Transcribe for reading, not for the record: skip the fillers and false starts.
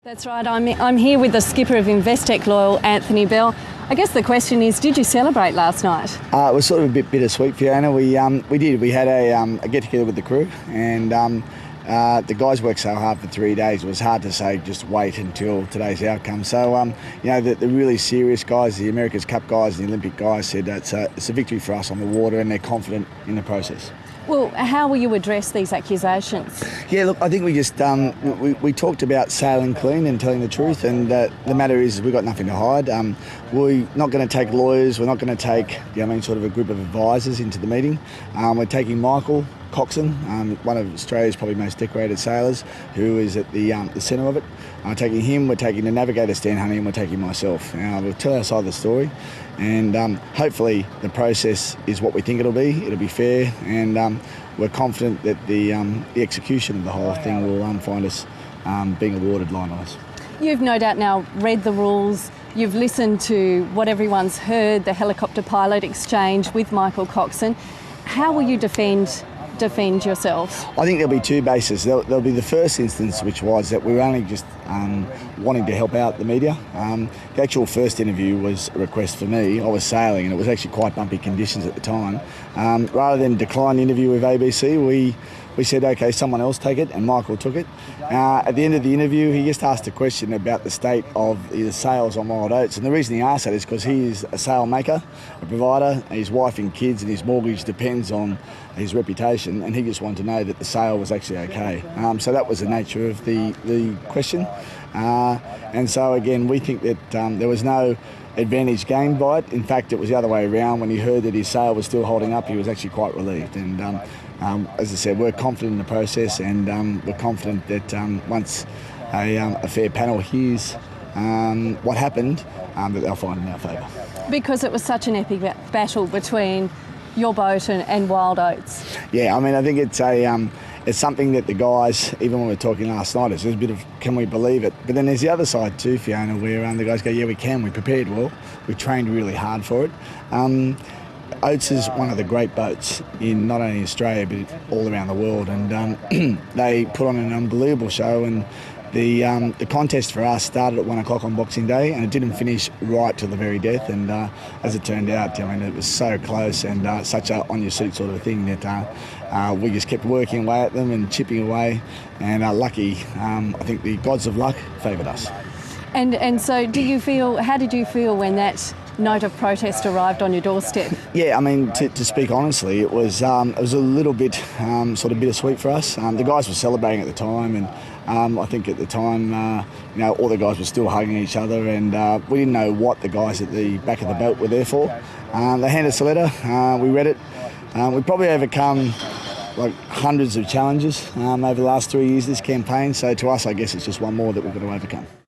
That's right. I'm here with the skipper of Investec LOYAL, Anthony Bell. I guess the question is, did you celebrate last night? It was sort of a bit bittersweet, Fiona. We did. We had a get-together with the crew, and the guys worked so hard for 3 days. It was hard to say just wait until today's outcome. So, the really serious guys, the America's Cup guys, and the Olympic guys said that it's a victory for us on the water, and they're confident in the process. Well, how will you address these accusations? Yeah, look, I think we just we talked about sailing clean and telling the truth, and the matter is we've got nothing to hide. We're not going to take lawyers. We're not going to take sort of a group of advisors into the meeting. We're taking Michael Coxon, one of Australia's probably most decorated sailors, who is at the centre of it. Taking him, we're taking the navigator Stan Honey, and we're taking myself. We'll tell our side of the story, and hopefully the process is what we think it'll be. It'll be fair, and we're confident that the execution of the whole thing will find us being awarded line honours. You've no doubt now read the rules. You've listened to what everyone's heard, the helicopter pilot exchange with Michael Coxon. How will you defend yourselves? I think there'll be two bases. There'll be the first instance, which was that we were only just wanting to help out the media. The actual first interview was a request for me. I was sailing, and it was actually quite bumpy conditions at the time. Rather than decline the interview with ABC, we said, okay, someone else take it, and Michael took it. At the end of the interview, he just asked a question about the state of the sales on wild oats, and the reason he asked that is because he is a sail maker, a provider, and his wife and kids and his mortgage depends on his reputation, and he just wanted to know that the sale was actually okay. So that was the nature of the question. And so again, we think that there was no advantage gained by it. In fact, it was the other way around. When he heard that his sale was still holding up, he was actually quite relieved. And as I said, we're confident in the process, and we're confident that once a fair panel hears what happened, that they'll find in our favour. Because it was such an epic battle between your boat and Wild Oats. Yeah, I mean, I think it's something that the guys, even when we were talking last night, it's a bit of, can we believe it? But then there's the other side too, Fiona, where the guys go, yeah, we can. We prepared well. We trained really hard for it. Oats is one of the great boats in not only Australia but all around the world, and they put on an unbelievable show. And the contest for us started at 1 o'clock on Boxing Day, and it didn't finish right till the very death. And as it turned out, it was so close and such a on-your-seat sort of thing that we just kept working away at them and chipping away. And lucky, I think the gods of luck favoured us. And so, how did you feel when that note of protest arrived on your doorstep? Yeah, I mean, to speak honestly, it was a little bit sort of bittersweet for us. The guys were celebrating at the time, and I think at the time, all the guys were still hugging each other, and we didn't know what the guys at the back of the boat were there for. They handed us a letter. We read it. We probably overcome hundreds of challenges over the last 3 years of this campaign. So to us, I guess it's just one more that we've got to overcome.